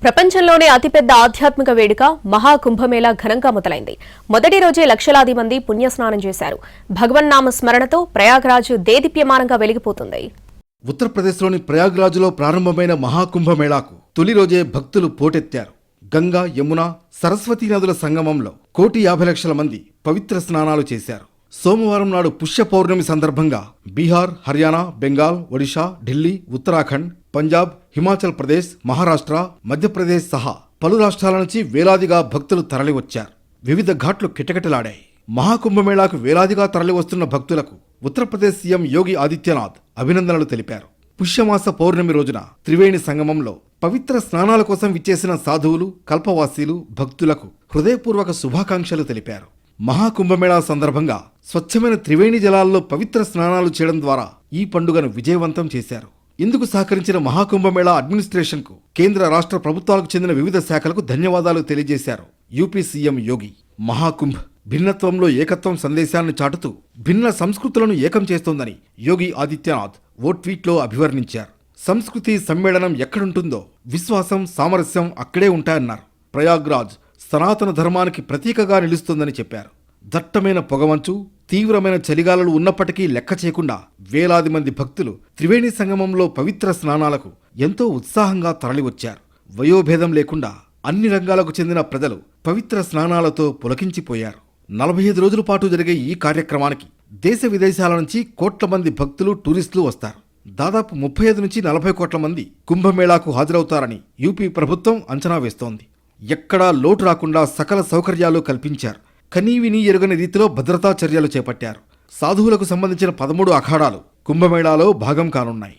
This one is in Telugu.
ప్రపంచంలోనే అతిపెద్ద ఆధ్యాత్మిక వేడుక మహాకుంభమేళా ఘనంగా మొదలైంది. మొదటి రోజే లక్షలాది మంది పుణ్యస్నానం చేశారు. భగవన్నామ స్మరణతో ప్రయాగ్రాజ్ దేదీప్యమానంగా వెలిగిపోతుంది. ఉత్తరప్రదేశ్లోని ప్రయాగ్రాజ్లో ప్రారంభమైన మహాకుంభమేళాకు తొలి రోజే భక్తులు పోటెత్తారు. గంగా, యమున, సరస్వతీ నదుల సంగమంలో 1,50,00,000 మంది పవిత్ర స్నానాలు చేశారు. సోమవారం నాడు పుష్య పౌర్ణమి సందర్భంగా బీహార్, హర్యానా, బెంగాల్, ఒడిషా, ఢిల్లీ, ఉత్తరాఖండ్, పంజాబ్, హిమాచల్ ప్రదేశ్, మహారాష్ట్ర, మధ్యప్రదేశ్ సహా పలు రాష్ట్రాల నుంచి వేలాదిగా భక్తులు తరలివచ్చారు. వివిధ ఘాట్లు కిటకిటలాడాయి. మహాకుంభమేళాకు వేలాదిగా తరలివస్తున్న భక్తులకు ఉత్తరప్రదేశ్ సీఎం యోగి ఆదిత్యనాథ్ అభినందనలు తెలిపారు. పుష్యమాస పౌర్ణమి రోజున త్రివేణి సంగమంలో పవిత్ర స్నానాల కోసం విచ్చేసిన సాధువులు, కల్పవాసీలు, భక్తులకు హృదయపూర్వక శుభాకాంక్షలు తెలిపారు. మహాకుంభమేళా సందర్భంగా స్వచ్ఛమైన త్రివేణి జలాల్లో పవిత్ర స్నానాలు చేయడం ద్వారా ఈ పండుగను విజయవంతం చేశారు. ఇందుకు సహకరించిన మహాకుంభమేళా అడ్మినిస్ట్రేషన్కు కేంద్ర, రాష్ట్ర ప్రభుత్వాలకు చెందిన వివిధ శాఖలకు ధన్యవాదాలు తెలియజేశారు యూపీ సీఎం యోగి. మహాకుంభ్ భిన్నత్వంలో ఏకత్వం సందేశాన్ని చాటుతూ భిన్న సంస్కృతులను ఏకం చేస్తోందని యోగి ఆదిత్యనాథ్ ఓ ట్వీట్లో అభివర్ణించారు. సంస్కృతి సమ్మేళనం ఎక్కడుంటుందో విశ్వాసం, సామరస్యం అక్కడే ఉంటాయన్నారు. ప్రయాగ్రాజ్ సనాతన ధర్మానికి ప్రతీకగా నిలుస్తోందని చెప్పారు. దట్టమైన పొగమంచు, తీవ్రమైన చలిగాలులు ఉన్నప్పటికీ లెక్క చేయకుండా వేలాది మంది భక్తులు త్రివేణి సంగమంలో పవిత్ర స్నానాలకు ఎంతో ఉత్సాహంగా తరలివచ్చారు. వయోభేదం లేకుండా అన్ని రంగాలకు చెందిన ప్రజలు పవిత్ర స్నానాలతో పులకించిపోయారు. 45 రోజుల పాటు జరిగే ఈ కార్యక్రమానికి దేశ విదేశాల నుంచి కోట్ల మంది భక్తులు, టూరిస్టులు వస్తారు. దాదాపు 35 నుంచి 40 కోట్ల మంది కుంభమేళాకు హాజరవుతారని యూపీ ప్రభుత్వం అంచనా వేస్తోంది. ఎక్కడా లోటు రాకుండా సకల సౌకర్యాలు కల్పించారు. కనీవినీ ఎరుగని రీతిలో భద్రతా చర్యలు చేపట్టారు. సాధువులకు సంబంధించిన 13 అఖాడాలు కుంభమేళాలో భాగం కానున్నాయి.